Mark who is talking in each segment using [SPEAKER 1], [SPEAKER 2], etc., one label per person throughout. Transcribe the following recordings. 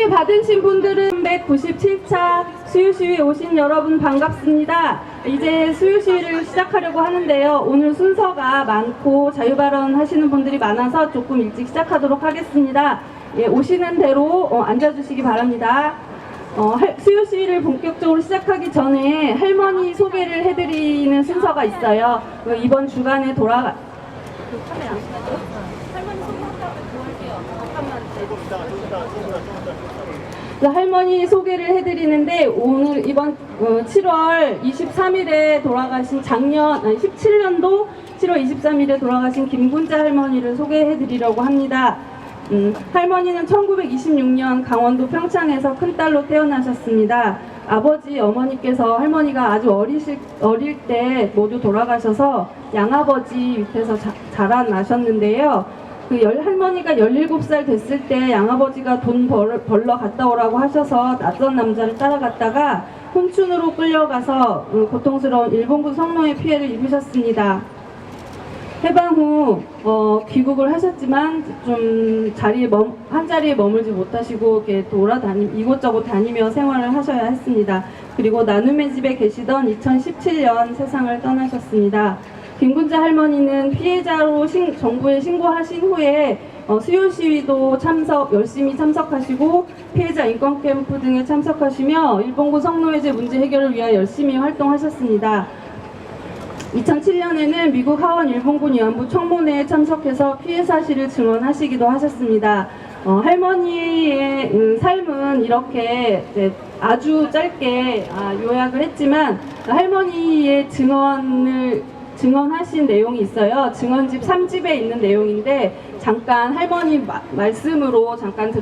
[SPEAKER 1] 세개 받으신 분들은 197차 수유시위에 오신 여러분 반갑습니다. 이제 수유시위를 시작하려고 하는데요. 오늘 순서가 많고 자유발언 하시는 분들이 많아서 조금 일찍 시작하도록 하겠습니다. 예, 오시는 대로 앉아주시기 바랍니다. 수유시위를 본격적으로 시작하기 전에 할머니 소개를 해드리는 순서가 있어요. 이번 주간에 할머니 소개 할머니 소개를 해드리는데 오늘 이번 7월 23일에 돌아가신 17년도 7월 23일에 돌아가신 김군자 할머니를 소개해드리려고 합니다. 할머니는 1926년 강원도 평창에서 큰딸로 태어나셨습니다. 아버지, 어머니께서 할머니가 아주 어릴 때 모두 돌아가셔서 양아버지 밑에서 자라나셨는데요. 할머니가 17살 됐을 때 양아버지가 돈 벌러 갔다 오라고 하셔서 낯선 남자를 따라갔다가 혼춘으로 끌려가서 고통스러운 일본군 성노예 피해를 입으셨습니다. 해방 후 귀국을 하셨지만 좀 한 자리에 머물지 못하시고 이렇게 이곳저곳 다니며 생활을 하셔야 했습니다. 그리고 나눔의 집에 계시던 2017년 세상을 떠나셨습니다. 김군자 할머니는 피해자로 정부에 신고하신 후에 수요시위도 열심히 참석하시고 피해자 인권 캠프 등에 참석하시며 일본군 성노예제 문제 해결을 위하여 열심히 활동하셨습니다. 2007년에는 미국 하원 일본군 위안부 청문회에 참석해서 피해 사실을 증언하시기도 하셨습니다. 할머니의 삶은 이렇게 아주 짧게 요약을 했지만 할머니의 증언하신 내용이 있어요. 증언집 3집에 있는 내용인데 잠깐 할머니 말씀으로 잠깐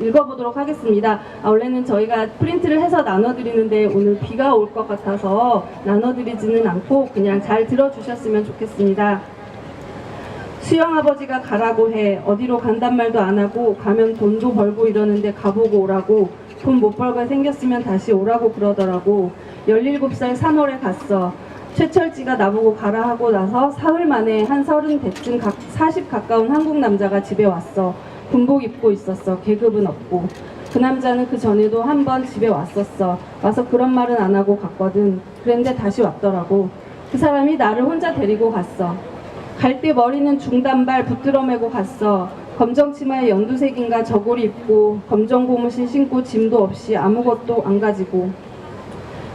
[SPEAKER 1] 읽어보도록 하겠습니다. 원래는 저희가 프린트를 해서 나눠드리는데 오늘 비가 올 것 같아서 나눠드리지는 않고 그냥 잘 들어주셨으면 좋겠습니다. 수영아버지가 가라고 해. 어디로 간단 말도 안 하고 가면 돈도 벌고 이러는데 가보고 오라고. 돈 못 벌게 생겼으면 다시 오라고 그러더라고. 17살 3월에 갔어. 최철지가 나보고 가라 하고 나서 사흘 만에 한 30대쯤 40 가까운 한국 남자가 집에 왔어. 군복 입고 있었어. 계급은 없고. 그 남자는 그 전에도 한 번 집에 왔었어. 와서 그런 말은 안 하고 갔거든. 그런데 다시 왔더라고. 그 사람이 나를 혼자 데리고 갔어. 갈 때 머리는 중단발 붙들어 매고 갔어. 검정 치마에 연두색인가 저고리 입고 검정 고무신 신고 짐도 없이 아무것도 안 가지고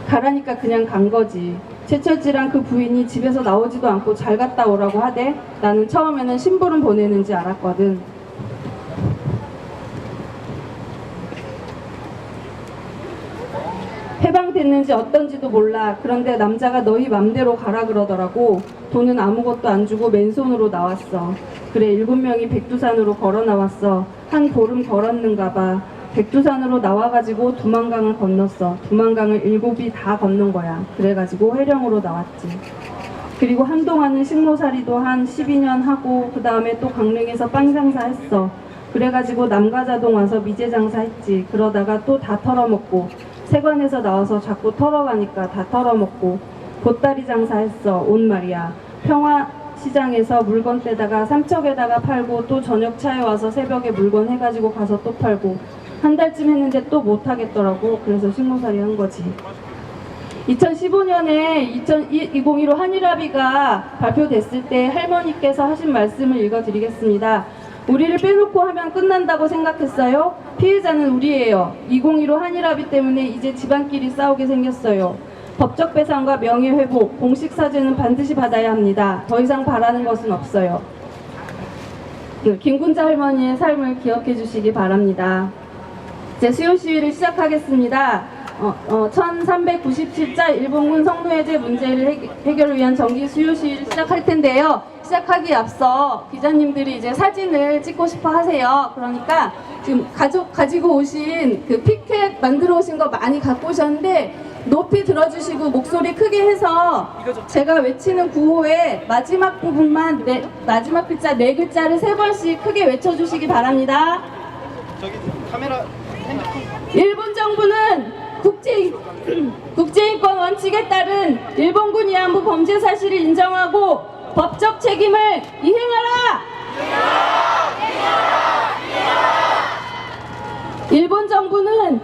[SPEAKER 1] 가라니까 그냥 간 거지. 최철지랑 그 부인이 집에서 나오지도 않고 잘 갔다 오라고 하대. 나는 처음에는 심부름 보내는지 알았거든. 해방됐는지 어떤지도 몰라. 그런데 남자가 너희 맘대로 가라 그러더라고. 돈은 아무것도 안 주고 맨손으로 나왔어. 그래 7명이 백두산으로 걸어 나왔어. 한 보름 걸었는가 봐. 백두산으로 나와가지고 두만강을 건넜어. 두만강을 7이 다 건넌 거야. 그래가지고 회령으로 나왔지. 그리고 한동안은 식모살이도 한 12년 하고 그 다음에 또 강릉에서 빵 장사했어. 그래가지고 남가자동 와서 미제 장사했지. 그러다가 또 다 털어먹고 세관에서 나와서 자꾸 털어가니까 다 털어먹고 보따리 장사했어. 옷 말이야. 평화시장에서 물건 떼다가 삼척에다가 팔고 또 저녁차에 와서 새벽에 물건 해가지고 가서 또 팔고 한 달쯤 했는데 또 못하겠더라고. 그래서 식모살이 한 거지. 2015년에 2015 한일합의가 발표됐을 때 할머니께서 하신 말씀을 읽어드리겠습니다. 우리를 빼놓고 하면 끝난다고 생각했어요? 피해자는 우리예요. 2015 한일합의 때문에 이제 집안끼리 싸우게 생겼어요. 법적 배상과 명예회복, 공식 사죄는 반드시 받아야 합니다. 더 이상 바라는 것은 없어요. 김군자 할머니의 삶을 기억해 주시기 바랍니다. 이제 수요시위를 시작하겠습니다. 1397자 일본군 성노예제 문제를 해결을 위한 정기 수요시위를 시작할 텐데요. 시작하기 앞서 기자님들이 이제 사진을 찍고 싶어 하세요. 그러니까 지금 가지고 오신 그 피켓 만들어 오신 거 많이 갖고 오셨는데 높이 들어주시고 목소리 크게 해서 제가 외치는 구호의 마지막 부분만 마지막 글자 4글자를 3번씩 크게 외쳐주시기 바랍니다.
[SPEAKER 2] 저기 카메라
[SPEAKER 1] 일본 정부는 국제인권 원칙에 따른 일본군 위안부 범죄 사실을 인정하고 법적 책임을 이행하라! 일본 정부는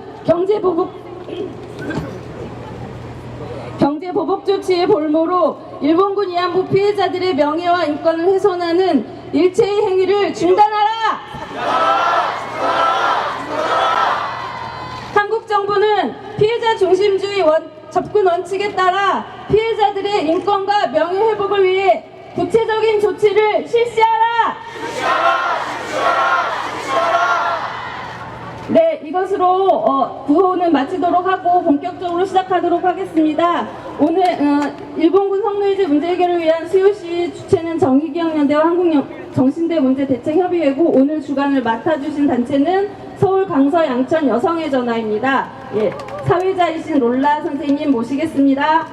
[SPEAKER 1] 경제보복 조치의 볼모로 일본군 위안부 피해자들의 명예와 인권을 훼손하는 일체의 행위를 중단하라! 한국 정부는 피해자 중심주의 접근 원칙에 따라 피해자들의 인권과 명예 회복을 위해 구체적인 조치를 실시하라! 네, 이것으로 구호는 마치도록 하고 본격적으로 시작하도록 하겠습니다. 오늘 일본군 성노예제 문제 해결을 위한 수요시 주체는 정의기억연대와 한국정신대 문제대책협의회고 오늘 주관을 맡아주신 단체는 서울 강서 양천 여성의 전화입니다. 예, 사회자이신 롤라 선생님 모시겠습니다.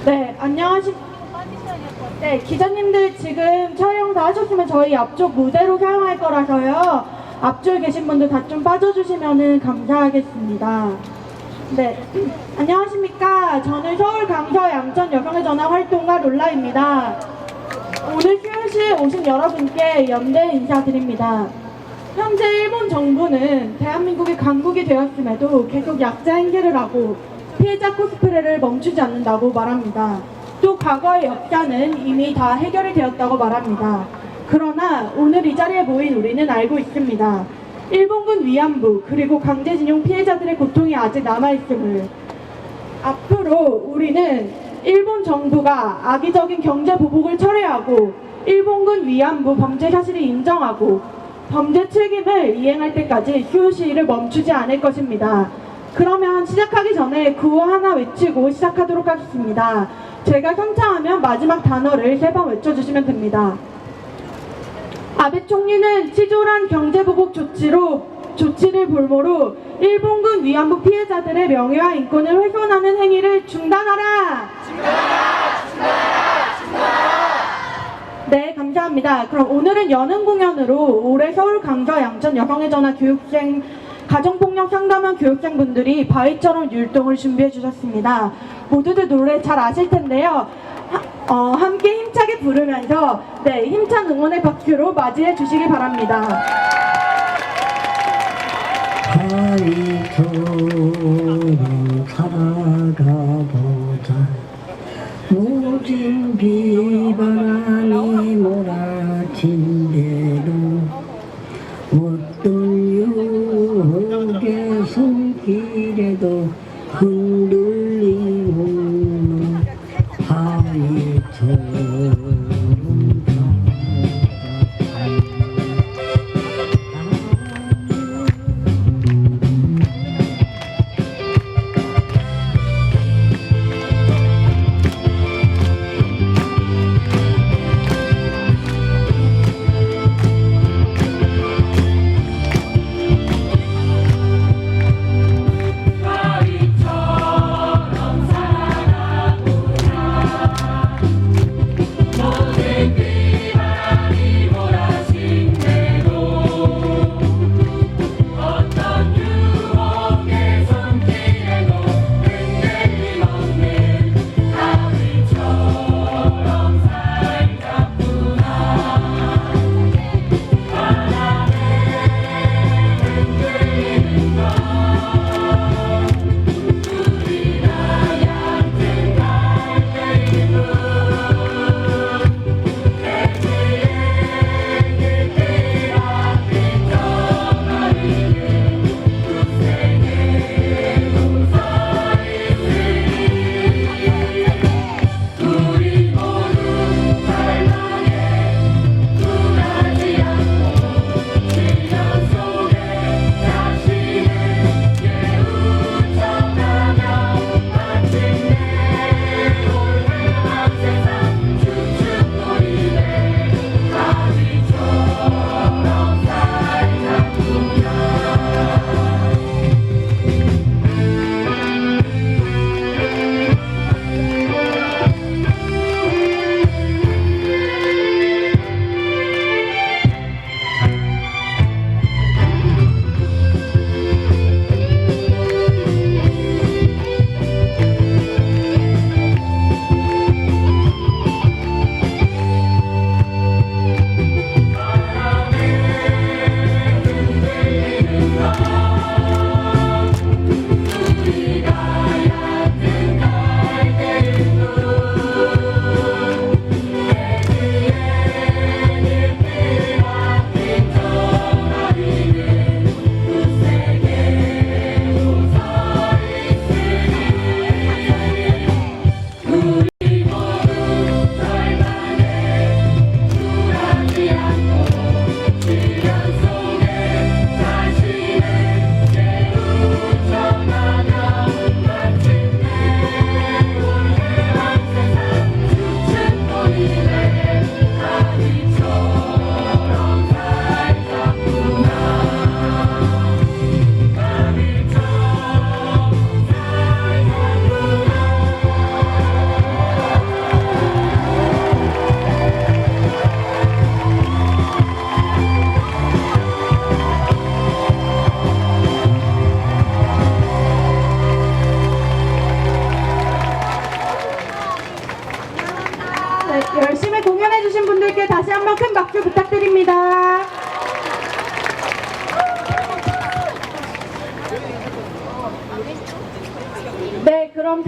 [SPEAKER 3] 네, 안녕하십니까. 네, 기자님들 지금 촬영 다 하셨으면 저희 앞쪽 무대로 사용할 거라서요. 앞쪽에 계신 분들 다 좀 빠져주시면 감사하겠습니다. 네, 안녕하십니까. 저는 서울 강서 양천 여성의 전화 활동가 롤라입니다. 오늘 수요시에 오신 여러분께 연대 인사드립니다. 현재 일본 정부는 대한민국이 강국이 되었음에도 계속 약자 행세를 하고 피해자 코스프레를 멈추지 않는다고 말합니다. 또 과거의 역사는 이미 다 해결이 되었다고 말합니다. 그러나 오늘 이 자리에 모인 우리는 알고 있습니다. 일본군 위안부 그리고 강제징용 피해자들의 고통이 아직 남아있음을. 앞으로 우리는 일본 정부가 악의적인 경제 보복을 철회하고 일본군 위안부 범죄 사실을 인정하고 범죄 책임을 이행할 때까지 수요시위를 멈추지 않을 것입니다. 그러면 시작하기 전에 구호 하나 외치고 시작하도록 하겠습니다. 제가 선창하면 마지막 단어를 3번 외쳐주시면 됩니다. 아베 총리는 치졸한 경제보복 조치를 볼모로 일본군 위안부 피해자들의 명예와 인권을 훼손하는 행위를 중단하라! 네, 감사합니다. 그럼 오늘은 연은 공연으로 올해 서울 강서 양천 여성의 전화 교육생 가정폭력 상담원 교육생분들이 바위처럼 율동을 준비해 주셨습니다. 모두들 노래 잘 아실 텐데요. 함께 힘차게 부르면서 힘찬 응원의 박수로 맞이해 주시기 바랍니다.
[SPEAKER 4] 바위처럼 살아가보자. 모진 비바람이 몰아친대도 어떤 유혹의 손길에도 흔들리는 바위처럼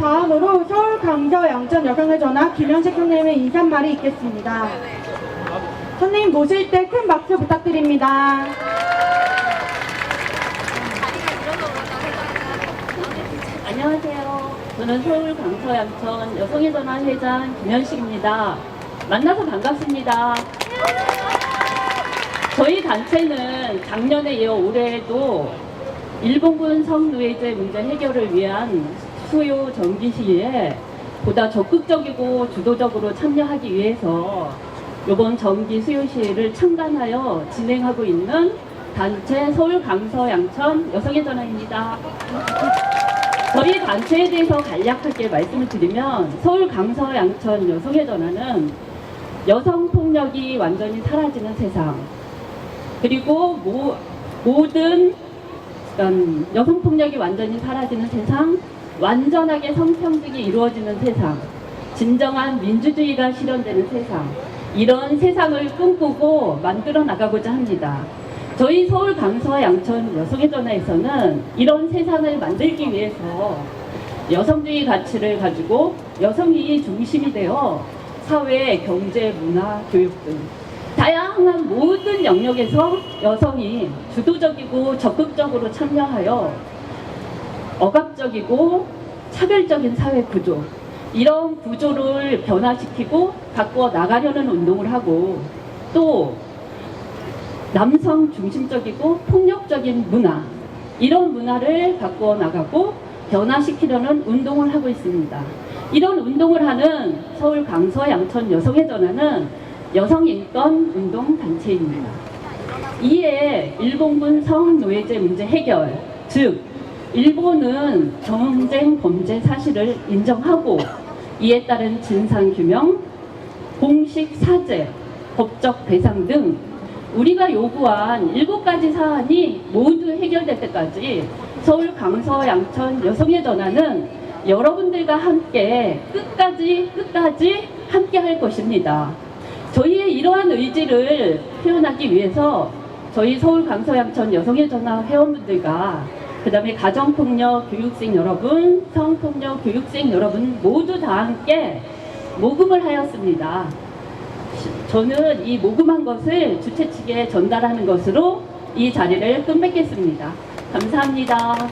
[SPEAKER 3] 다음으로 서울 강서 양천 여성의 전화 김현식 선생님의 인사말이 있겠습니다. 선생님 모실 때 큰 박수 부탁드립니다.
[SPEAKER 5] 안녕하세요. 저는 서울 강서 양천 여성의 전화 회장 김현식입니다. 만나서 반갑습니다. 저희 단체는 작년에 이어 올해에도 일본군 성노예제 문제 해결을 위한 수요 정기 시위에 보다 적극적이고 주도적으로 참여하기 위해서 이번 정기 수요 시위를 창단하여 진행하고 있는 단체 서울 강서 양천 여성의 전화입니다. 저희 단체에 대해서 간략하게 말씀을 드리면 서울 강서 양천 여성의 전화는 여성 폭력이 완전히 사라지는 세상, 그리고 모든 여성 폭력이 완전히 사라지는 세상, 완전하게 성평등이 이루어지는 세상, 진정한 민주주의가 실현되는 세상, 이런 세상을 꿈꾸고 만들어 나가고자 합니다. 저희 서울 강서 양천 여성의 전화에서는 이런 세상을 만들기 위해서 여성주의 가치를 가지고 여성이 중심이 되어 사회, 경제, 문화, 교육 등 다양한 모든 영역에서 여성이 주도적이고 적극적으로 참여하여 억압적이고 차별적인 사회 구조, 이런 구조를 변화시키고 바꿔 나가려는 운동을 하고, 또 남성 중심적이고 폭력적인 문화, 이런 문화를 바꿔 나가고 변화시키려는 운동을 하고 있습니다. 이런 운동을 하는 서울 강서 양천 여성의 전화는 여성인권 운동 단체입니다. 이에 일본군 성노예제 문제 해결, 즉 일본은 전쟁 범죄 사실을 인정하고 이에 따른 진상규명, 공식 사죄, 법적 배상 등 우리가 요구한 7가지 사안이 모두 해결될 때까지 서울 강서 양천 여성의 전화는 여러분들과 함께 끝까지 함께 할 것입니다. 저희의 이러한 의지를 표현하기 위해서 저희 서울 강서 양천 여성의 전화 회원분들과 그 다음에 가정폭력 교육생 여러분, 성폭력 교육생 여러분 모두 다 함께 모금을 하였습니다. 저는 이 모금한 것을 주최 측에 전달하는 것으로 이 자리를 끝맺겠습니다. 감사합니다.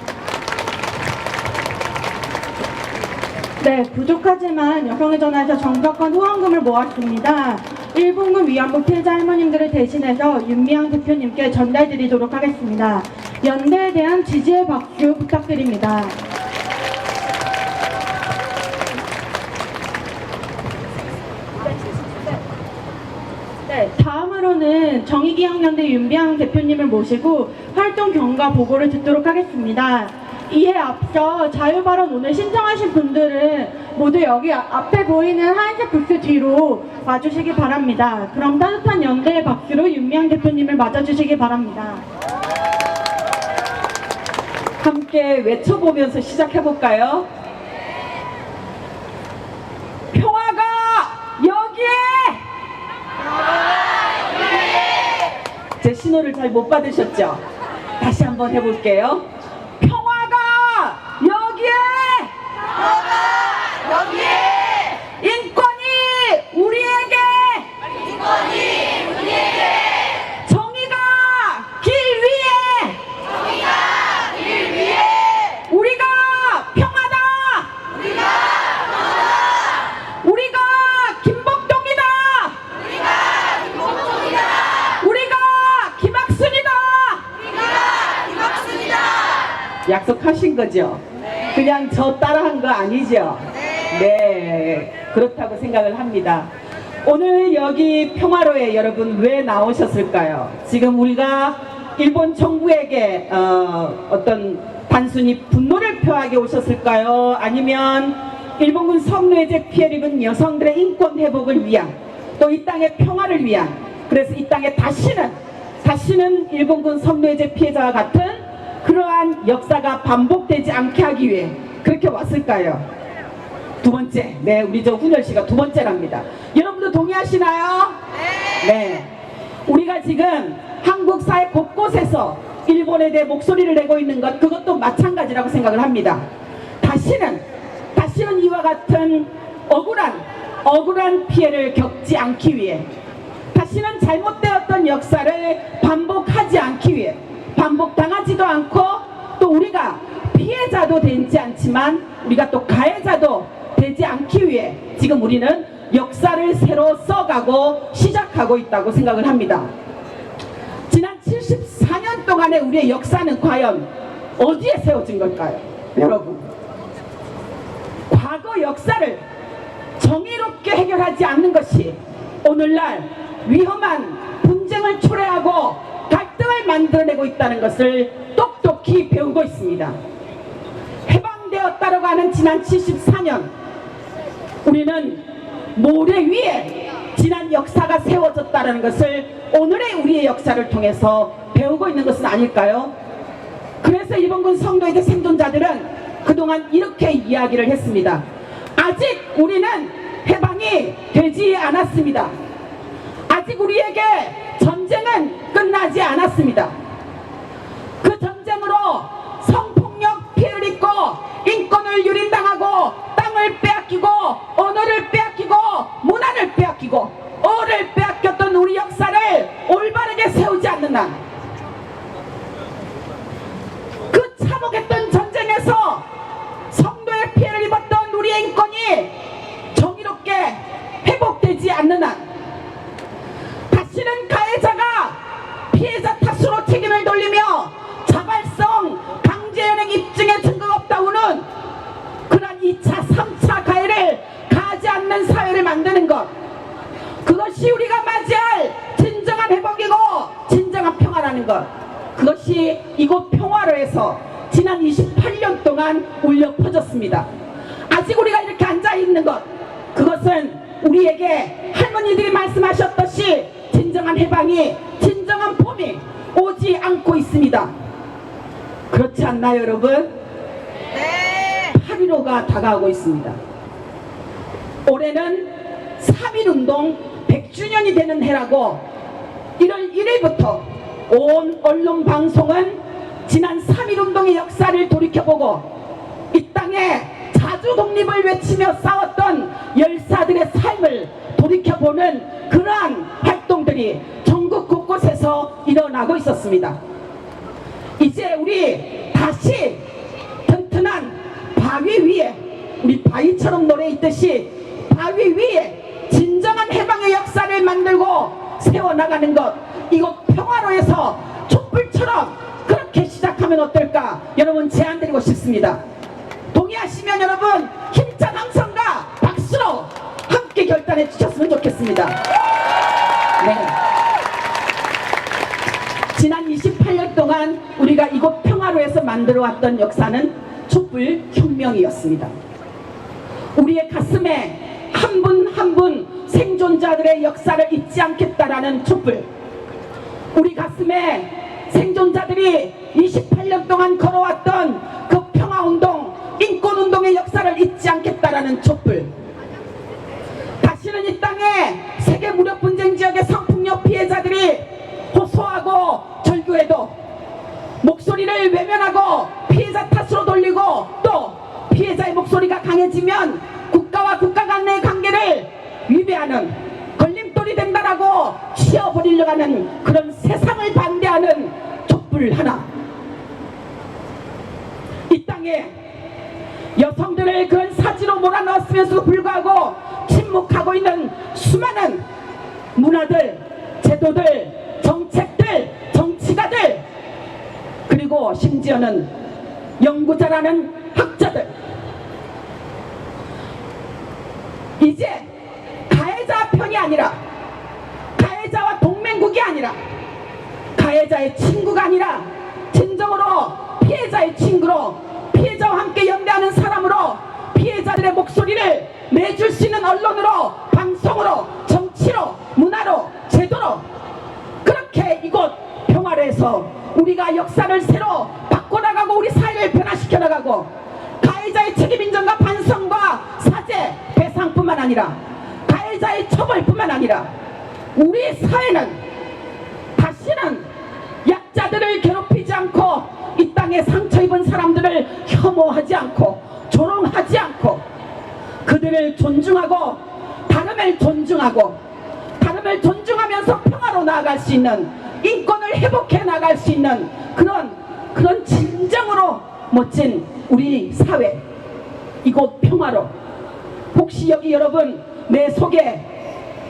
[SPEAKER 3] 네, 부족하지만 여성의 전화에서 정적한 후원금을 모았습니다. 일본군 위안부 피해자 할머님들을 대신해서 윤미향 대표님께 전달드리도록 하겠습니다. 연대에 대한 지지의 박수 부탁드립니다. 네, 다음으로는 정의기억연대 윤미향 대표님을 모시고 활동 경과 보고를 듣도록 하겠습니다. 이에 앞서 자유발언 오늘 신청하신 분들은 모두 여기 앞에 보이는 하얀색 부스 뒤로 와주시기 바랍니다. 그럼 따뜻한 연대의 박수로 윤미향 대표님을 맞아주시기 바랍니다.
[SPEAKER 6] 함께 외쳐보면서 시작해볼까요? 평화가 여기에! 제 신호를 잘 못 받으셨죠? 다시 한번 해볼게요. 평화가 여기에! 인권이 우리에게! 정의가 길 위에! 우리가 평화다! 우리가 김복동이다! 우리가 김학순이다! 약속하신 거죠? 그냥 저 따라한 거 아니죠? 네, 그렇다고 생각을 합니다. 오늘 여기 평화로에 여러분 왜 나오셨을까요? 지금 우리가 일본 정부에게 어떤 단순히 분노를 표하게 오셨을까요? 아니면 일본군 성노예제 피해를 입은 여성들의 인권 회복을 위한, 또 이 땅의 평화를 위한, 그래서 이 땅에 다시는 일본군 성노예제 피해자와 같은 그러한 역사가 반복되지 않게 하기 위해 그렇게 왔을까요? 두 번째, 네, 우리 저 훈열 씨가 두 번째랍니다. 여러분도 동의하시나요? 네. 우리가 지금 한국 사회 곳곳에서 일본에 대해 목소리를 내고 있는 것, 그것도 마찬가지라고 생각을 합니다. 다시는 다시는 이와 같은 억울한 피해를 겪지 않기 위해, 다시는 잘못되었던 역사를 반복하지 않기 위해, 반복당하지도 않고 또 우리가 피해자도 되지 않지만 우리가 또 가해자도 되지 않기 위해 지금 우리는 역사를 새로 써가고 시작하고 있다고 생각을 합니다. 지난 74년 동안의 우리의 역사는 과연 어디에 세워진 걸까요? 여러분, 과거 역사를 정의롭게 해결하지 않는 것이 오늘날 위험한 분쟁을 초래하고 갈등을 만들어내고 있다는 것을 똑똑히 배우고 있습니다. 해방되었다고 하는 지난 74년, 우리는 모래 위에 지난 역사가 세워졌다는 것을 오늘의 우리의 역사를 통해서 배우고 있는 것은 아닐까요? 그래서 일본군 성노예대 생존자들은 그동안 이렇게 이야기를 했습니다. 아직 우리는 해방이 되지 않았습니다. 아직 우리에게 전쟁은 끝나지 않았습니다. 그 전쟁으로 성폭력 피해를 입고 인권을 유린당하고 땅을 빼앗기고 언어를 빼앗기고 문화를 빼앗기고 어를 빼앗겼던 우리 역사를 올바르게 세우지 않는 한, 그 참혹했던 전쟁에서 성도의 피해를 입었던 우리의 인권이 정의롭게 회복되지 않는 한, 다시는 가해자가 피해자 탓으로 책임을 돌리며 자발성 강제연행 입증의 증거가 없다고는 그런 2차, 3차 가해를 가하지 않는 사회를 만드는 것, 그것이 우리가 맞이할 진정한 회복이고 진정한 평화라는 것, 그것이 이곳 평화로에서 지난 28년 동안 울려 퍼졌습니다. 아직 우리가 이렇게 앉아있는 것, 그것은 우리에게 할머니들이 말씀하셨듯이 진정한 해방이, 진정한 봄이 오지 않고 있습니다. 그렇지 않나요, 여러분? 네. 8.15가 다가오고 있습니다. 올해는 3.1운동 100주년이 되는 해라고 1월 1일부터 온 언론 방송은 지난 3.1운동의 역사를 돌이켜보고 이 땅에 자주 독립을 외치며 싸웠던 열사들의 삶을 돌이켜보는 그러한 활동들이 전국 곳곳에서 일어나고 있었습니다. 이제 우리 다시 튼튼한 바위 위에, 우리 바위처럼 노래 있듯이 바위 위에 진정한 해방의 역사를 만들고 세워나가는 것, 이곳 평화로에서 촛불처럼 그렇게 시작하면 어떨까 여러분 제안드리고 싶습니다. 동의하시면 여러분 힘찬 함성과 박수로 함께 결단해 주셨으면 좋겠습니다. 네. 지난 28년 동안 우리가 이곳 평화로에서 만들어왔던 역사는 촛불 혁명이었습니다. 우리의 가슴에 한 분 한 분 생존자들의 역사를 잊지 않겠다라는 촛불, 우리 가슴에 생존자들이 28년 동안 걸어왔던 그 평화운동, 인권운동의 역사를 잊지 않겠다라는 촛불, 다시는 이 땅에 세계 무력분쟁 지역의 성폭력 피해자들이 호소하고 절규해도 목소리를 외면하고 피해자 탓으로 돌리고 또 피해자의 목소리가 강해지면 국가와 국가 간의 관계를 위배하는, 걸림돌이 된다라고 치워버리려고 하는 그런 세상을 반대하는 촛불 하나, 이 땅에 여성들을 그런 사지로 몰아넣었음에도 불구하고 침묵하고 있는 수많은 문화들, 제도들, 정책들, 정치가들, 그리고 심지어는 연구자라는 학자들, 이제 가해자 편이 아니라, 가해자와 동맹국이 아니라, 가해자의 친구가 아니라 진정으로 피해자의 친구로, 피해자와 함께 연대하는 사람으로, 피해자들의 목소리를 내줄 수 있는 언론으로, 방송으로, 정치로, 문화로, 제도로, 그렇게 이곳 평화로에서 우리가 역사를 새로 바꿔나가고 우리 사회를 변화시켜 나가고, 가해자의 책임 인정과 반성과 사죄, 배상뿐만 아니라 가해자의 처벌뿐만 아니라 우리 사회는 다시는 약자들을 괴롭히지 않고 이 땅에 상처 입은 사람들을 혐오하지 않고 조롱하지 않고 그들을 존중하고 다름을 존중하고 다름을 존중하면서 평화로 나아갈 수 있는, 인권을 회복해 나갈 수 있는 그런 진정으로 멋진 우리 사회, 이곳 평화로. 혹시 여기 여러분 내 속에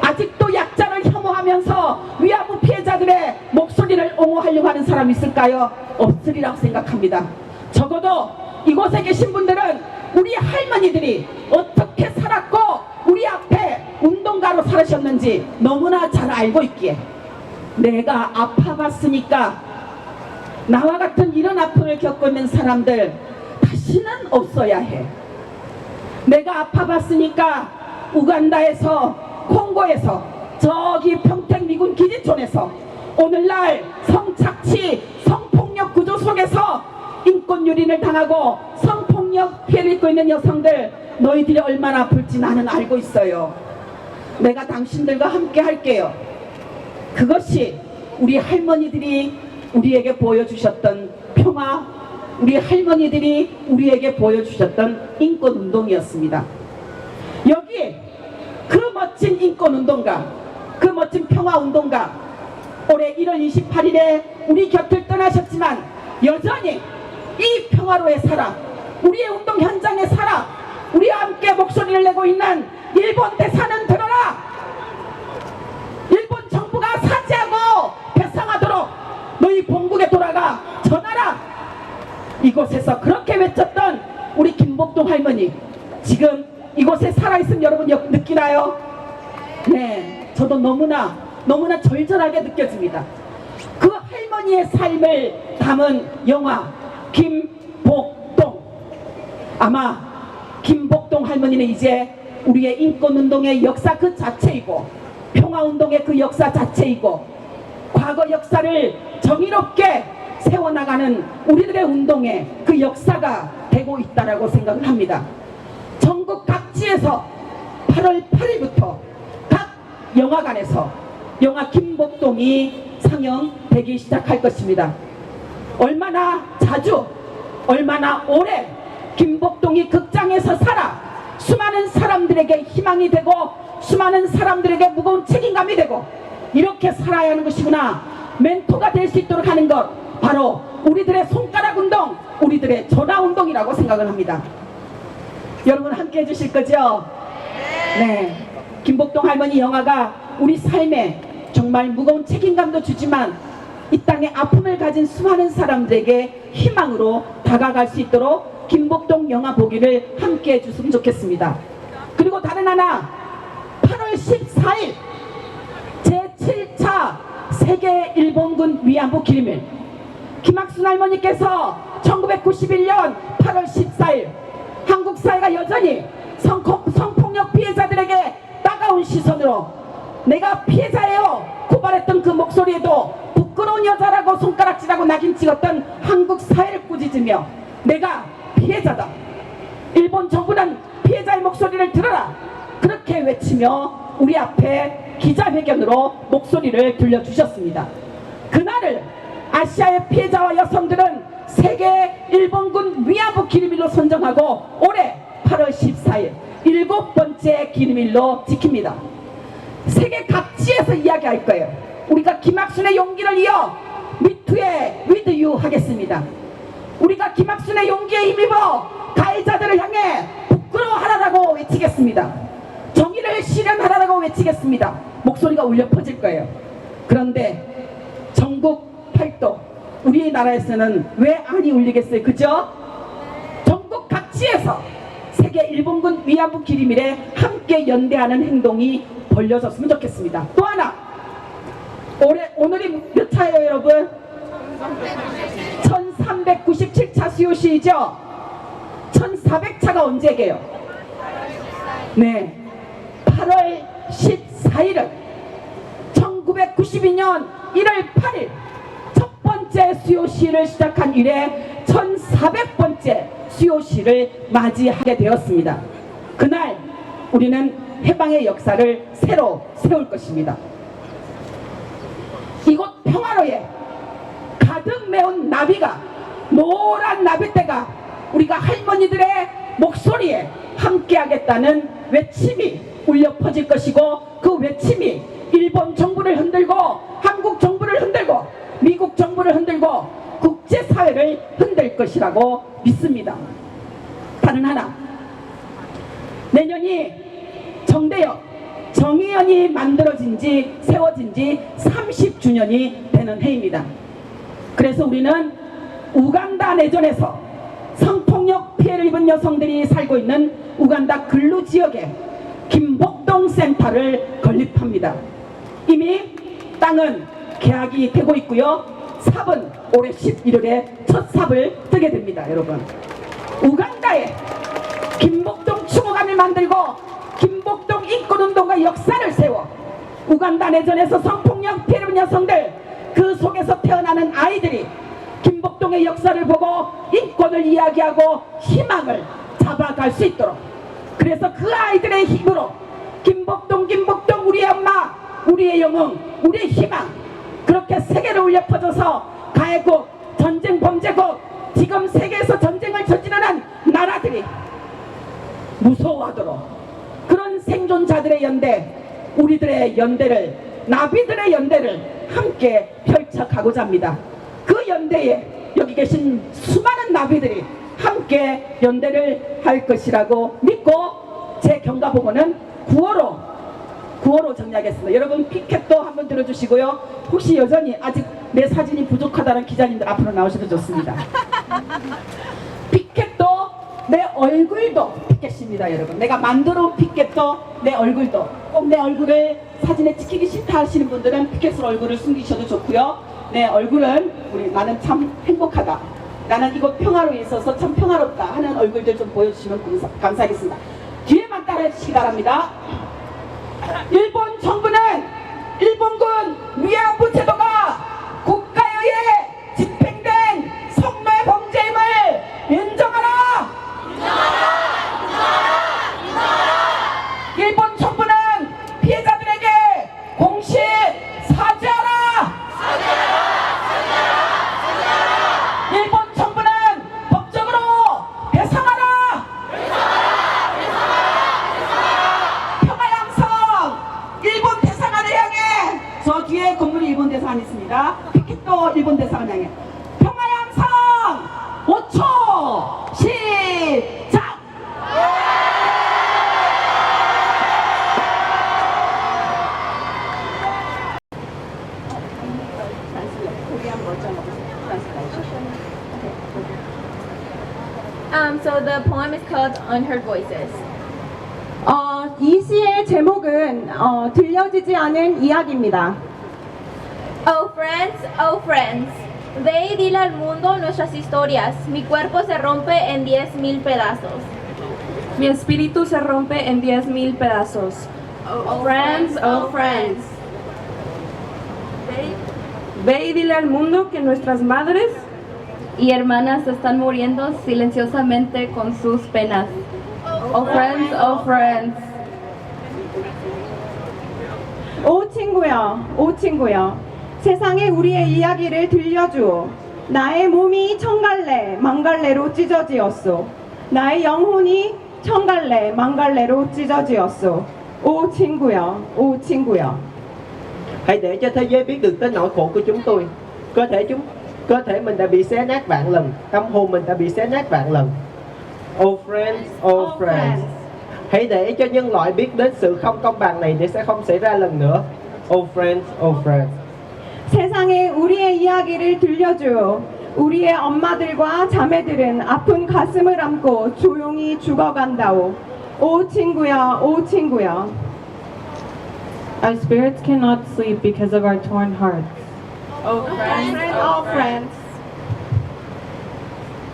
[SPEAKER 6] 아직도 약자를 혐오하면서 위안부 피해자들의 목소리를 옹호하려고 하는 사람 있을까요? 없으리라고 생각합니다. 적어도 이곳에 계신 분들은 우리 할머니들이 어떻게 살았고 우리 앞에 운동가로 살으셨는지 너무나 잘 알고 있기에, 내가 아파봤으니까 나와 같은 이런 아픔을 겪고 있는 사람들 다시는 없어야 해. 내가 아파봤으니까 우간다에서, 콩고에서, 저기 평택 미군 기지촌에서 오늘날 성착취, 성폭력 구조 속에서 인권 유린을 당하고 성폭력 피해를 입고 있는 여성들, 너희들이 얼마나 아플지 나는 알고 있어요. 내가 당신들과 함께 할게요. 그것이 우리 할머니들이 우리에게 보여주셨던 평화, 우리 할머니들이 우리에게 보여주셨던 인권운동이었습니다. 여기 그 멋진 인권운동가, 그 멋진 평화운동가, 올해 1월 28일에 우리 곁을 떠나셨지만 여전히 이 평화로에 살아, 우리의 운동 현장에 살아, 우리와 함께 목소리를 내고 있는 일본 대사는 들어라! 일본 정부가 사죄하고 배상하도록 너희 본국에 돌아가 전하라! 이곳에서 그렇게 외쳤던 우리 김복동 할머니, 지금 이곳에 살아있으면 여러분 느끼나요? 네, 저도 너무나 절절하게 느껴집니다. 그 할머니의 삶을 담은 영화 김복동. 아마 김복동 할머니는 이제 우리의 인권운동의 역사 그 자체이고 평화운동의 그 역사 자체이고 과거 역사를 정의롭게 세워나가는 우리들의 운동의 그 역사가 되고 있다라고 생각을 합니다. 전국 각지에서 8월 8일부터 각 영화관에서 영화 김복동이 상영되기 시작할 것입니다. 얼마나 자주, 얼마나 오래 김복동이 극장에서 살아 수많은 사람들에게 희망이 되고 수많은 사람들에게 무거운 책임감이 되고 이렇게 살아야 하는 것이구나, 멘토가 될 수 있도록 하는 것, 바로 우리들의 손가락 운동, 우리들의 전화 운동이라고 생각을 합니다. 여러분 함께 해주실 거죠? 네. 김복동 할머니 영화가 우리 삶에 정말 무거운 책임감도 주지만 이 땅에 아픔을 가진 수많은 사람들에게 희망으로 다가갈 수 있도록 김복동 영화 보기를 함께 해주셨으면 좋겠습니다. 그리고 다른 하나, 8월 14일 제7차 세계 일본군 위안부 기림일, 김학순 할머니께서 1991년 8월 14일 한국 사회가 여전히 성폭력 피해자들에게 따가운 시선으로 내가 피해자예요 고발했던 그 목소리에도 부끄러운 여자라고 손가락질하고 낙인 찍었던 한국 사회를 꾸짖으며 내가 피해자다, 일본 정부는 피해자의 목소리를 들어라, 그렇게 외치며 우리 앞에 기자회견으로 목소리를 들려주셨습니다. 그날을 아시아의 피해자와 여성들은 세계 일본군 위안부 기림일로 선정하고 올해 8월 14일 7번째 기림일로 지킵니다. 세계 각지에서 이야기할 거예요. 우리가 김학순의 용기를 이어 미투의 With You 하겠습니다. 우리가 김학순의 용기에 힘입어 가해자들을 향해 부끄러워하라고 외치겠습니다. 정의를 실현하라고 외치겠습니다. 목소리가 울려 퍼질 거예요. 그런데 전국 팔도 우리나라에서는 왜 안이 울리겠어요? 그죠? 전국 각지에서 세계 일본군 위안부 기림일에 함께 연대하는 행동이 벌려졌으면 좋겠습니다. 또 하나, 오늘이 몇 차예요 여러분? 1397차 수요시이죠? 1400차가 언제게요? 네, 8월 14일은 1992년 1월 8일 첫 번째 수요시를 시작한 이래 1400번째 수요시를 맞이하게 되었습니다. 그날 우리는 해방의 역사를 새로 세울 것입니다. 이곳 평화로에 가득 메운 나비가, 노란 나비떼가 우리가 할머니들의 목소리에 함께하겠다는 외침이 울려 퍼질 것이고, 그 외침이 일본 정부를 흔들고 한국 정부를 흔들고 미국 정부를 흔들고 국제사회를 흔들 것이라고 믿습니다. 다른 하나, 내년이 정대역 정의연이 만들어진 지 세워진 지 30주년이 되는 해입니다. 그래서 우리는 우간다 내전에서 성폭력 피해를 입은 여성들이 살고 있는 우간다 근루지역에 김복동 센터를 건립합니다. 이미 땅은 계약이 되고 있고요. 삽은 올해 11월에 첫 삽을 뜨게 됩니다. 여러분, 우간다에 김복동 추모관을 만들고 김복동 인권운동과 역사를 세워 우간다 내전에서 성폭력 피해를 입은 여성들, 그 속에서 태어나는 아이들이 김복동의 역사를 보고 인권을 이야기하고 희망을 잡아갈 수 있도록, 그래서 그 아이들의 힘으로 김복동 우리의 엄마, 우리의 영웅, 우리의 희망, 그렇게 세계로 울려 퍼져서 가해국, 전쟁 범죄국, 지금 세계에서 전쟁을 저지르는 나라들이 무서워하도록 그런 생존자들의 연대, 우리들의 연대를, 나비들의 연대를 함께 펼쳐가고자 합니다. 그 연대에 여기 계신 수많은 나비들이 함께 연대를 할 것이라고 믿고, 제 경가보고는 9호로 정리하겠습니다. 여러분, 피켓도 한번 들어주시고요. 혹시 여전히 아직 내 사진이 부족하다는 기자님들 앞으로 나오셔도 좋습니다. 피켓도 내 얼굴도 피켓입니다. 여러분, 내가 만들어 온 피켓도 내 얼굴도, 꼭 내 얼굴을 사진에 찍히기 싫다 하시는 분들은 피켓으로 얼굴을 숨기셔도 좋고요. 내 얼굴은 나는 참 행복하다, 나는 이곳 평화로에 있어서 참 평화롭다 하는 얼굴들 좀 보여주시면 감사하겠습니다. 뒤에만 따라해 주시기 바랍니다. 일본 정부는 일본군 위안부 제도가 국가에 의해 집행된 성매 범죄임을 인정하라! 일본 정부는 피해자들에게 공식 사죄하라! 일본 정부는 법적으로 배상하라! 평화양성 일본 대사관을 향해, 저 뒤에 건물이 일본 대사관 있습니다. 피켓도 일본 대사관 향해 평화양성 5초 시작!
[SPEAKER 7] So the poem is called Unheard Voices.
[SPEAKER 3] 이 시의 제목은 들려지지 않은 이야기입니다.
[SPEAKER 7] Oh friends, ve y dile al mundo nuestras historias. Mi cuerpo se rompe en 10,000 pedazos.
[SPEAKER 1] Mi espíritu se rompe en 10,000 pedazos.
[SPEAKER 7] Oh friends,
[SPEAKER 1] Ve y dile al mundo que nuestras madres
[SPEAKER 7] y hermanas están muriendo silenciosamente con sus penas. Oh friends.
[SPEAKER 3] 오 친구야, 세상에 우리의 이야기를 들려주오. 나의 몸이 천갈래, 만갈래로 찢어지었소. 나의 영혼이 천갈래, 만갈래로 찢어지었소. 오 친구야.
[SPEAKER 8] Hãy để cho thế giới biết được tới nỗi khổ của chúng tôi. Cơ thể mình đã bị xé nát vạn lần, tâm hồn mình đã bị xé nát vạn lần. Oh friends. Hãy để cho nhân loại biết đến sự không công bằng này để sẽ không xảy ra lần nữa. Oh friends.
[SPEAKER 3] 세상에 우리의 이야기를 들려주오. 우리의 엄마들과 자매들은 아픈 가슴을 안고 조용히 죽어간다오. 오 친구야.
[SPEAKER 1] Our spirits cannot sleep because of our torn hearts.
[SPEAKER 3] Oh friends.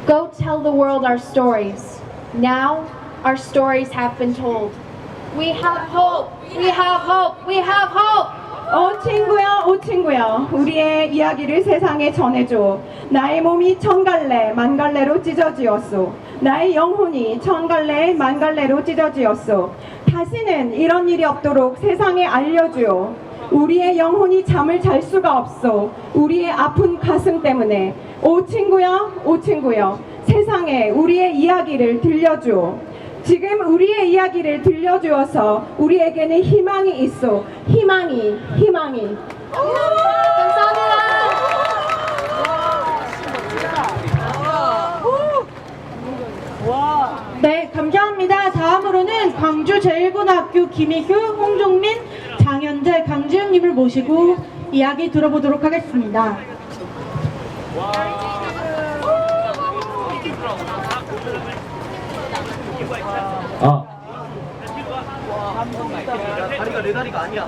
[SPEAKER 7] Go tell the world our stories. Now our stories have been told. We have hope.
[SPEAKER 3] 오 친구야, 우리의 이야기를 세상에 전해줘. 나의 몸이 천갈래, 만갈래로 찢어지었소. 나의 영혼이 천갈래, 만갈래로 찢어지었소. 다시는 이런 일이 없도록 세상에 알려주오. 우리의 영혼이 잠을 잘 수가 없소. 우리의 아픈 가슴 때문에. 오 친구야, 세상에 우리의 이야기를 들려주오.
[SPEAKER 9] 지금 우리의 이야기를 들려주어서 우리에게는 희망이 있어. 희망이.
[SPEAKER 3] 네, 감사합니다. 다음으로는 광주제일고등학교 김희규, 홍종민, 장현재, 강지훈님을 모시고 이야기 들어보도록 하겠습니다.
[SPEAKER 2] 다리가 내 다리가 아니야.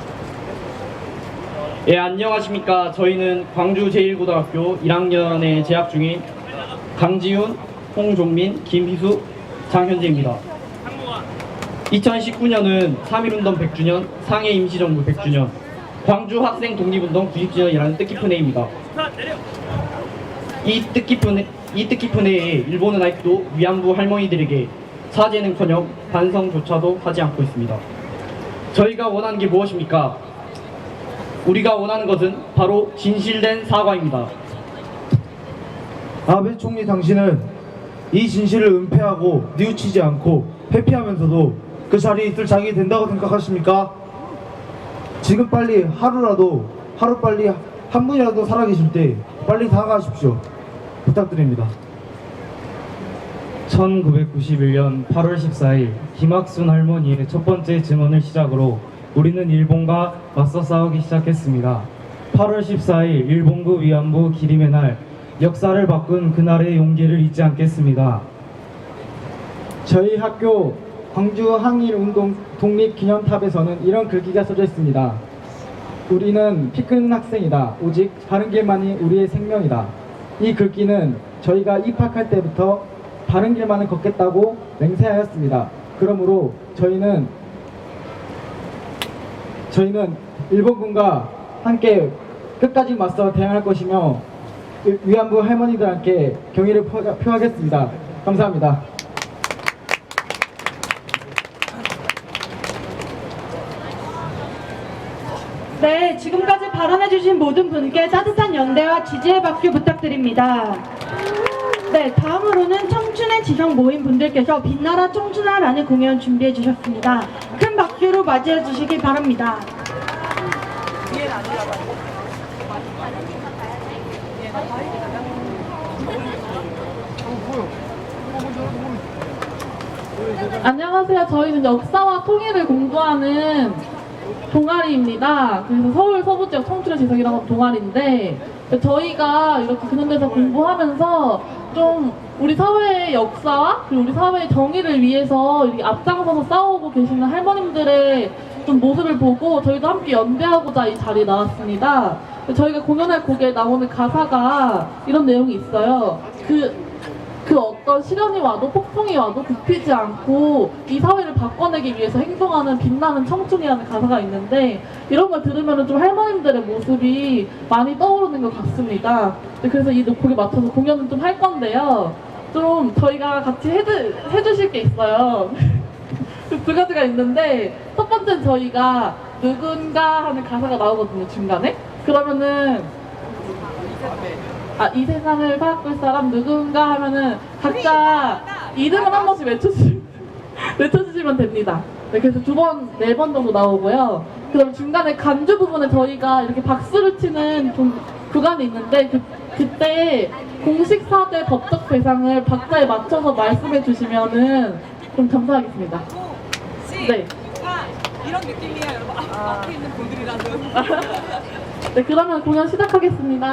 [SPEAKER 10] 예, 안녕하십니까. 저희는 광주 제1고등학교 1학년에 재학 중인 강지훈, 홍종민, 김희수, 장현재입니다. 2019년은 3.1운동 100주년, 상해 임시정부 100주년, 광주 학생 독립운동 90주년이라는 뜻깊은 해입니다. 이 뜻깊은 해에 일본은 아직도 위안부 할머니들에게 사죄는커녕 반성조차도 하지 않고 있습니다. 저희가 원하는 게 무엇입니까? 우리가 원하는 것은 바로 진실된 사과입니다.
[SPEAKER 11] 아베 총리 당신은 이 진실을 은폐하고 뉘우치지 않고 회피하면서도 그 자리에 있을 자격이 된다고 생각하십니까? 지금 빨리 하루빨리 한 분이라도 살아계실 때 빨리 다가가십시오. 부탁드립니다.
[SPEAKER 10] 1991년 8월 14일 김학순 할머니의 첫 번째 증언을 시작으로 우리는 일본과 맞서 싸우기 시작했습니다. 8월 14일 일본군 위안부 기림의 날, 역사를 바꾼 그날의 용기를 잊지 않겠습니다.
[SPEAKER 12] 저희 학교 광주 항일운동 독립기념탑에서는 이런 글귀가 써져 있습니다. 우리는 피 끓는 학생이다. 오직 바른 길만이 우리의 생명이다. 이 글귀는 저희가 입학할 때부터 바른 길만을 걷겠다고 맹세하였습니다. 그러므로 저희는 일본군과 함께 끝까지 맞서 대항할 것이며 위안부 할머니들께 경의를 표하겠습니다. 감사합니다.
[SPEAKER 3] 네, 지금까지 발언해주신 모든 분께 따뜻한 연대와 지지의 박수 부탁드립니다. 네, 다음으로는 청춘의 지성 모임 분들께서 빛나라 청춘아라는 공연 준비해 주셨습니다. 큰 박수로 맞이해 주시기 바랍니다.
[SPEAKER 13] 안녕하세요. 저희는 역사와 통일을 공부하는 동아리입니다. 그래서 서울 서부지역 청춘의 지성이라고 하는 동아리인데, 저희가 이렇게 근현대사 공부하면서 좀 우리 사회의 역사와 그리고 우리 사회의 정의를 위해서 이렇게 앞장서서 싸우고 계시는 할머님들의 좀 모습을 보고 저희도 함께 연대하고자 이 자리에 나왔습니다. 저희가 공연할 곡에 나오는 가사가 이런 내용이 있어요. 그 어떤 시련이 와도 폭풍이 와도 굽히지 않고 이 사회를 바꿔내기 위해서 행동하는 빛나는 청춘이라는 가사가 있는데, 이런 걸 들으면 좀 할머님들의 모습이 많이 떠오르는 것 같습니다. 그래서 이 곡에 맞춰서 공연을 좀 할 건데요. 좀 저희가 같이 해주실 게 있어요. 두 가지가 있는데, 첫 번째는 저희가 누군가 하는 가사가 나오거든요, 중간에. 그러면은 이 세상을 바꿀 사람 누군가 하면은 각자 이름을 한 번씩 외쳐주시면 됩니다. 네, 그래서 2번, 4번 정도 나오고요. 그럼 중간에 간주 부분에 저희가 이렇게 박수를 치는 좀 구간이 있는데, 그때 공식 사죄 법적 배상을 박자에 맞춰서 말씀해 주시면은 좀 감사하겠습니다. 네.
[SPEAKER 14] 이런 느낌이에요, 여러분. 앞에 있는 분들이라도.
[SPEAKER 13] 네, 그러면 공연 시작하겠습니다.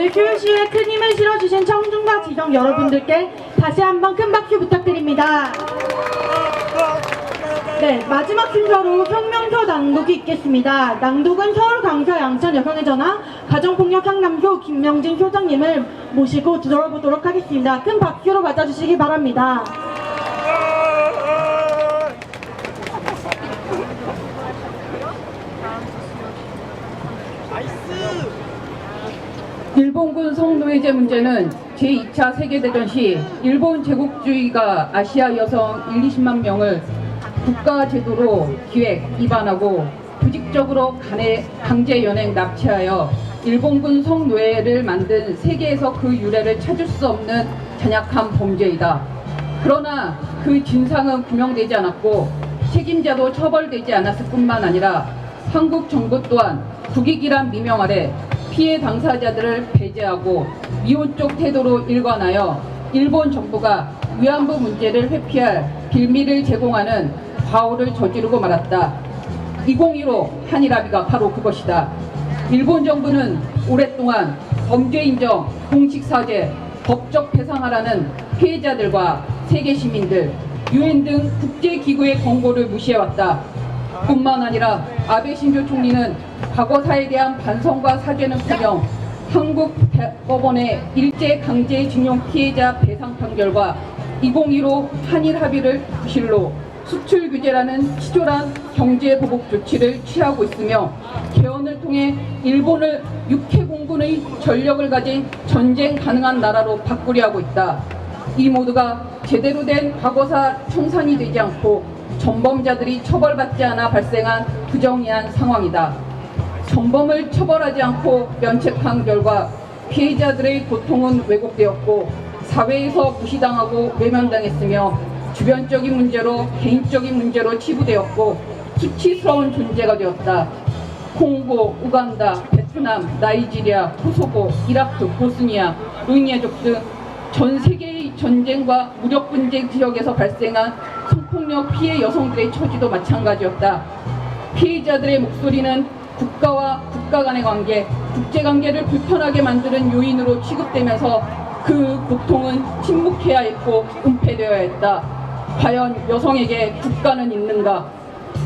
[SPEAKER 3] 오늘 QC에 큰 힘을 실어주신 청중과 지성 여러분들께 다시 한번 큰 박수 부탁드립니다. 네, 마지막 순서로 성명서 낭독이 있겠습니다. 낭독은 서울 강서 양천 여성의 전화 가정폭력 상담소 김명진 소장님을 모시고 들어보도록 하겠습니다. 큰 박수로 맞아주시기 바랍니다.
[SPEAKER 15] 일본군 성노예제 문제는 제2차 세계대전 시 일본 제국주의가 아시아 여성 1-20만 명을 국가제도로 기획, 위반하고 조직적으로 강제 연행 납치하여 일본군 성노예를 만든 세계에서 그 유래를 찾을 수 없는 잔약한 범죄이다. 그러나 그 진상은 규명되지 않았고 책임자도 처벌되지 않았을 뿐만 아니라 한국 정부 또한 국익이란 미명 아래 피해 당사자들을 배제하고 미온적 태도로 일관하여 일본 정부가 위안부 문제를 회피할 빌미를 제공하는 과오를 저지르고 말았다. 2015 한일합의가 바로 그것이다. 일본 정부는 오랫동안 범죄 인정, 공식 사죄, 법적 배상하라는 피해자들과 세계 시민들, 유엔 등 국제기구의 권고를 무시해왔다. 뿐만 아니라 아베 신조 총리는 과거사에 대한 반성과 사죄는커녕 한국 법원의 일제강제징용 피해자 배상 판결과 2015 한일 합의를 부실로 수출 규제라는 치졸한 경제 보복 조치를 취하고 있으며 개헌을 통해 일본을 육해공군의 전력을 가진 전쟁 가능한 나라로 바꾸려 하고 있다. 이 모두가 제대로 된 과거사 청산이 되지 않고 전범자들이 처벌받지 않아 발생한 부정의한 상황이다. 전범을 처벌하지 않고 면책한 결과 피해자들의 고통은 왜곡되었고 사회에서 무시당하고 외면당했으며 주변적인 문제로 개인적인 문제로 치부되었고 수치스러운 존재가 되었다. 콩고, 우간다, 베트남, 나이지리아, 코소보, 이라크, 보스니아, 로힝야족 등 전 세계의 전쟁과 무력 분쟁 지역에서 발생한 성폭력 피해 여성들의 처지도 마찬가지였다. 피해자들의 목소리는 국가와 국가 간의 관계, 국제관계를 불편하게 만드는 요인으로 취급되면서 그 고통은 침묵해야 했고 은폐되어야 했다. 과연 여성에게 국가는 있는가?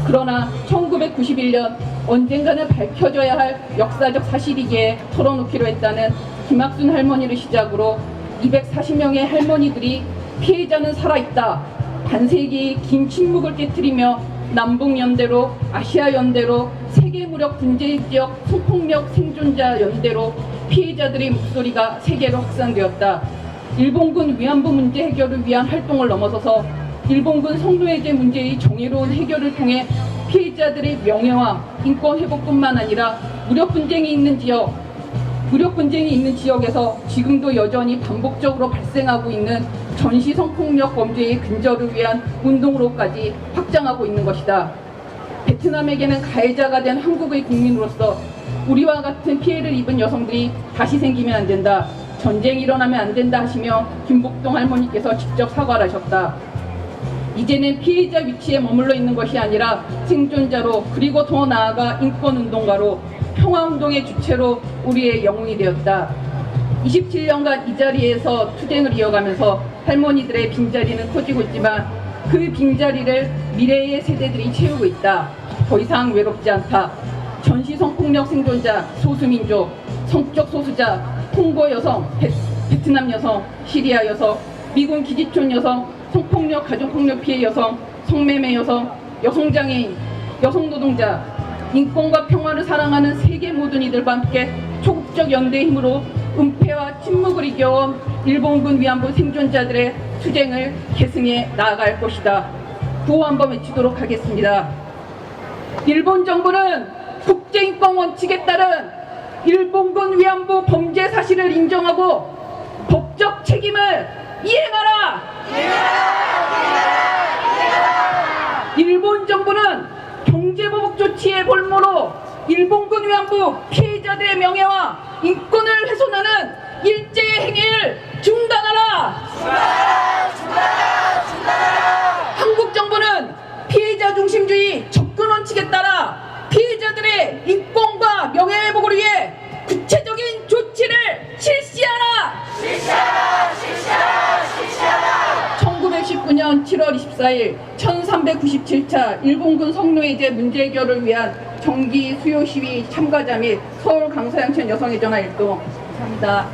[SPEAKER 15] 그러나 1991년 언젠가는 밝혀져야 할 역사적 사실이기에 털어놓기로 했다는 김학순 할머니를 시작으로 240명의 할머니들이 피해자는 살아있다. 반세기의 긴 침묵을 깨트리며 남북연대로 아시아연대로 세계무력 분쟁지역 성폭력 생존자 연대로 피해자들의 목소리가 세계로 확산되었다. 일본군 위안부 문제 해결을 위한 활동을 넘어서서 일본군 성노예제 문제의 정의로운 해결을 통해 피해자들의 명예와 인권 회복뿐만 아니라 무력 분쟁이 있는 지역에서 지금도 여전히 반복적으로 발생하고 있는 전시 성폭력 범죄의 근절을 위한 운동으로까지 확장하고 있는 것이다. 베트남에게는 가해자가 된 한국의 국민으로서 우리와 같은 피해를 입은 여성들이 다시 생기면 안 된다. 전쟁이 일어나면 안 된다 하시며 김복동 할머니께서 직접 사과를 하셨다. 이제는 피해자 위치에 머물러 있는 것이 아니라 생존자로 그리고 더 나아가 인권운동가로 평화운동의 주체로 우리의 영웅이 되었다. 27년간 이 자리에서 투쟁을 이어가면서 할머니들의 빈자리는 커지고 있지만 그 빈자리를 미래의 세대들이 채우고 있다. 더 이상 외롭지 않다. 전시 성폭력 생존자, 소수민족, 성적 소수자, 콩고 여성, 베트남 여성, 시리아 여성, 미군 기지촌 여성, 성폭력, 가족폭력 피해 여성, 성매매 여성, 여성장애인, 여성노동자, 인권과 평화를 사랑하는 세계 모든 이들과 함께 초국적 연대의 힘으로 은폐와 침묵을 이겨온 일본군 위안부 생존자들의 투쟁을 계승해 나아갈 것이다. 구호 한번 외치도록 하겠습니다. 일본 정부는 국제인권 원칙에 따른 일본군 위안부 범죄 사실을 인정하고 법적 책임을 이행하라! 일본 정부는 경제보복 조치의 볼모로 일본군 위안부 피해자들의 명예와 인권을 훼손하는 일제의 행위를 중단하라! 한국 정부는 피해자 중심주의 접근 원칙에 따라 피해자들의 인권과 명예 회복을 위해 구체적인 조치를 실시하라! 14일 1397차 일본군 성노예제 문제 해결을 위한 정기 수요 시위 참가자 및 서울 강서양천 여성의 전화 일동. 감사합니다.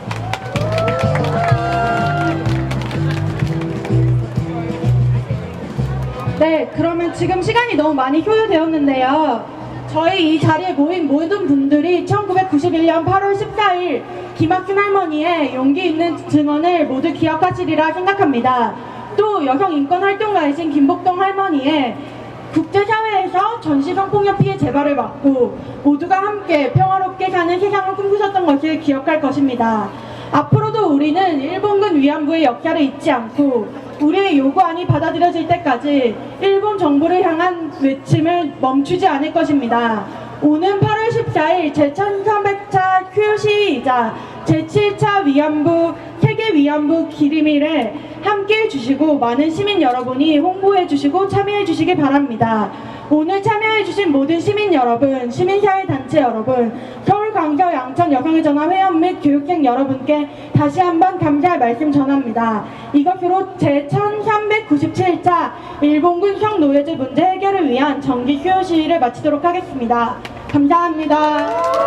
[SPEAKER 3] 네, 그러면 지금 시간이 너무 많이 효율되었는데요. 저희 이 자리에 모인 모든 분들이 1991년 8월 14일 김학순 할머니의 용기 있는 증언을 모두 기억하시리라 생각합니다. 또 여성 인권 활동가이신 김복동 할머니의 국제사회에서 전시 성폭력 피해 재발을 막고 모두가 함께 평화롭게 사는 세상을 꿈꾸셨던 것을 기억할 것입니다. 앞으로도 우리는 일본군 위안부의 역사를 잊지 않고 우리의 요구안이 받아들여질 때까지 일본 정부를 향한 외침을 멈추지 않을 것입니다. 오는 8월 14일 제1300차 큐시이자 제7차 위안부 세계 위안부 기림일에 함께 해주시고 많은 시민 여러분이 홍보해주시고 참여해주시기 바랍니다. 오늘 참여해주신 모든 시민 여러분, 시민사회단체 여러분, 서울 강서 양천 여성의 전화 회원 및 교육생 여러분께 다시 한번 감사의 말씀 전합니다. 이것으로 제1397차 일본군 성노예제 문제 해결을 위한 정기 수요 시위를 마치도록 하겠습니다. 감사합니다.